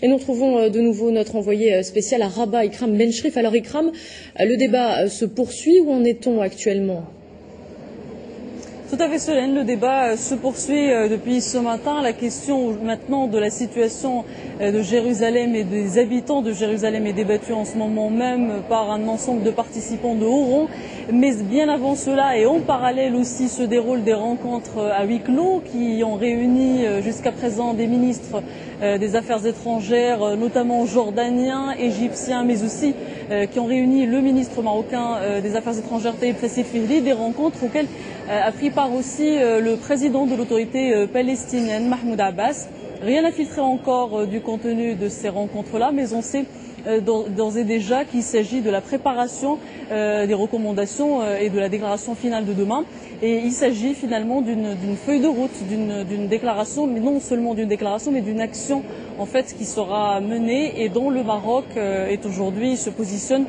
Et nous retrouvons de nouveau notre envoyé spécial à Rabat, Ikram Benchrif. Alors Ikram, le débat se poursuit. Où en est-on actuellement ? Tout à fait, Solène. Le débat se poursuit depuis ce matin. La question maintenant de la situation de Jérusalem et des habitants de Jérusalem est débattue en ce moment même par un ensemble de participants de haut rang. Mais bien avant cela et en parallèle aussi se déroulent des rencontres à huis clos qui ont réuni jusqu'à présent des ministres des Affaires étrangères, notamment jordaniens, égyptiens, mais aussi qui ont réuni le ministre marocain des Affaires étrangères Taïb Fassif Fihri, des rencontres auxquelles a pris part aussi le président de l'autorité palestinienne, Mahmoud Abbas. Rien n'a filtré encore du contenu de ces rencontres-là, mais on sait d'ores et déjà qu'il s'agit de la préparation des recommandations et de la déclaration finale de demain. Et il s'agit finalement d'une feuille de route, d'une déclaration, mais non seulement d'une déclaration, mais d'une action en fait qui sera menée et dont le Maroc est aujourd'hui se positionne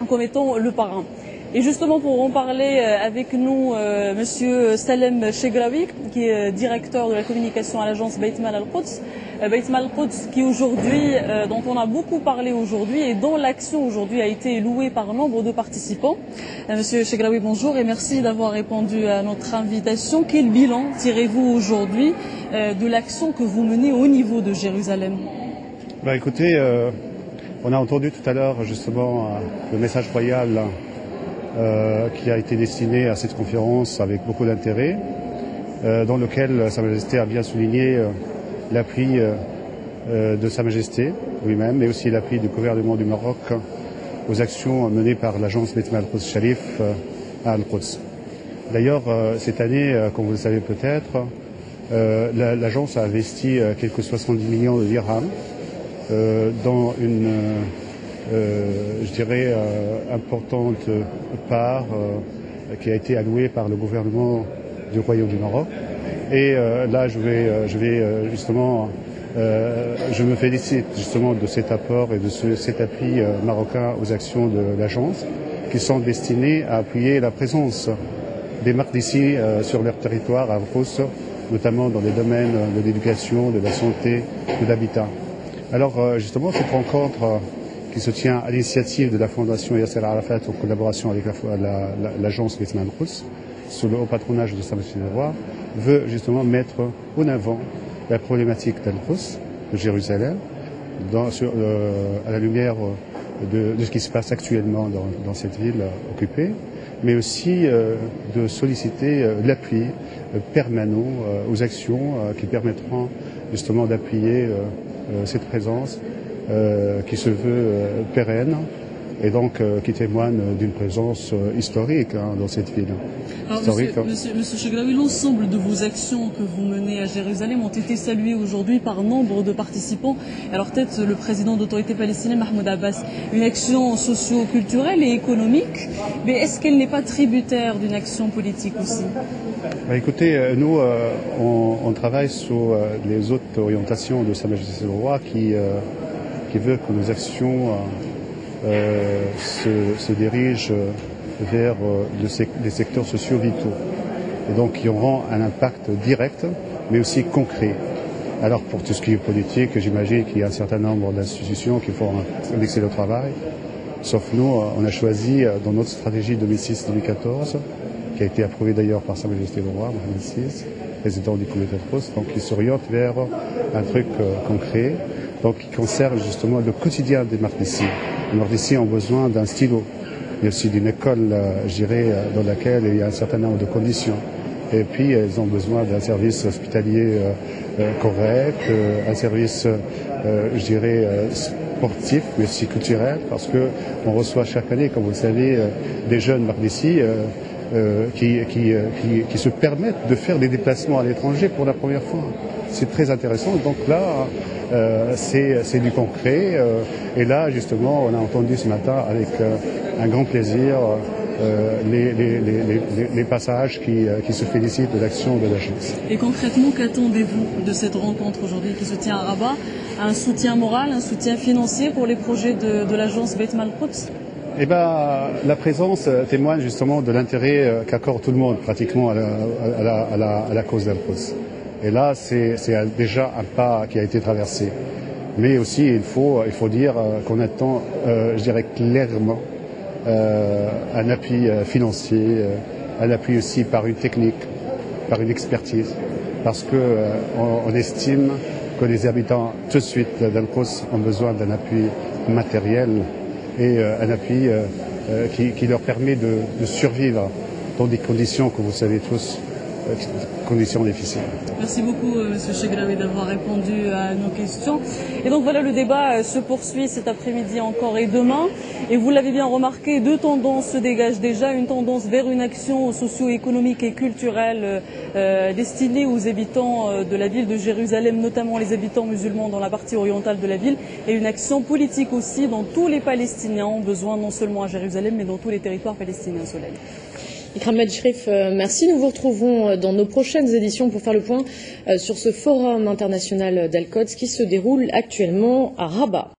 comme étant le parrain. Et justement pour en parler avec nous, Monsieur Salem Chegraoui, qui est directeur de la communication à l'agence Beit Mal Al-Quds. Beit Mal Al-Quds qui aujourd'hui, dont on a beaucoup parlé aujourd'hui et dont l'action aujourd'hui a été louée par nombre de participants. Monsieur Chegraoui, bonjour et merci d'avoir répondu à notre invitation. Quel bilan tirez-vous aujourd'hui de l'action que vous menez au niveau de Jérusalem ? Écoutez, on a entendu tout à l'heure justement le message royal qui a été destiné à cette conférence avec beaucoup d'intérêt, dans lequel Sa Majesté a bien souligné l'appui de Sa Majesté lui-même, mais aussi l'appui du gouvernement du Maroc aux actions menées par l'agence Beit Mal Al-Quds Sharif à Al-Quds. D'ailleurs, cette année, comme vous le savez peut-être, l'agence a investi quelques 70 millions de dirhams dans une je dirais, importante part qui a été allouée par le gouvernement du Royaume du Maroc. Et là, je me félicite justement de cet apport et de cet appui marocain aux actions de l'agence qui sont destinées à appuyer la présence des Maqdissi sur leur territoire à Al-Quds, notamment dans les domaines de l'éducation, de la santé, de l'habitat. Alors justement, cette rencontre qui se tient à l'initiative de la Fondation Yasser Arafat en collaboration avec l'agence Beit Mal Al-Quds, sous le haut patronage de Sa Majesté le Roi, veut justement mettre en avant la problématique d'Al-Quds, de Jérusalem, à la lumière de ce qui se passe actuellement dans cette ville occupée, mais aussi de solliciter l'appui permanent aux actions qui permettront justement d'appuyer cette présence qui se veut pérenne et donc qui témoigne d'une présence historique dans cette ville. Alors, Monsieur Chegraoui, l'ensemble de vos actions que vous menez à Jérusalem ont été saluées aujourd'hui par nombre de participants. Alors peut-être le président d'autorité palestinienne, Mahmoud Abbas, une action socio-culturelle et économique, mais est-ce qu'elle n'est pas tributaire d'une action politique aussi ? Écoutez, nous, on travaille sous les hautes orientations de Sa Majesté le Roi qui veut que nos actions se dirigent vers des secteurs sociaux vitaux et donc qui auront un impact direct mais aussi concret. Alors pour tout ce qui est politique, j'imagine qu'il y a un certain nombre d'institutions qui font un excellent travail, sauf nous, on a choisi dans notre stratégie 2006-2014, qui a été approuvée d'ailleurs par Sa Majesté le Roi en 2006, président du comité de poste, donc qui s'oriente vers un truc concret, donc qui concerne justement le quotidien des Maqdissi. Les Maqdissi ont besoin d'un stylo, mais aussi d'une école, je dirais, dans laquelle il y a un certain nombre de conditions. Et puis, ils ont besoin d'un service hospitalier correct, un service, je dirais, sportif, mais aussi culturel, parce que on reçoit chaque année, comme vous le savez, des jeunes Maqdissi qui se permettent de faire des déplacements à l'étranger pour la première fois. C'est très intéressant. Donc là, c'est du concret. Et là, justement, on a entendu ce matin avec un grand plaisir les passages qui se félicitent de l'action de l'agence. Et concrètement, qu'attendez-vous de cette rencontre aujourd'hui qui se tient à Rabat ? Un soutien moral, un soutien financier pour les projets de l'agence Beit Mal Al-Quds ? La présence témoigne justement de l'intérêt qu'accorde tout le monde pratiquement à la cause d'Al-Quds. Et là, c'est déjà un pas qui a été traversé. Mais aussi, il faut dire qu'on attend, je dirais clairement, un appui financier, un appui aussi par une technique, par une expertise, parce qu'on estime que les habitants tout de suite d'Al-Quds ont besoin d'un appui matériel et un appui qui leur permet de survivre dans des conditions que vous savez tous, conditions difficiles. Merci beaucoup, Monsieur Chegraoui, d'avoir répondu à nos questions. Et donc voilà, le débat se poursuit cet après-midi encore et demain. Et vous l'avez bien remarqué, deux tendances se dégagent déjà. Une tendance vers une action socio-économique et culturelle destinée aux habitants de la ville de Jérusalem, notamment les habitants musulmans dans la partie orientale de la ville. Et une action politique aussi dont tous les Palestiniens ont besoin, non seulement à Jérusalem, mais dans tous les territoires palestiniens. Solène. Ikram Ben-Shrif, merci. Nous vous retrouvons dans nos prochaines éditions pour faire le point sur ce forum international d'Al-Quds qui se déroule actuellement à Rabat.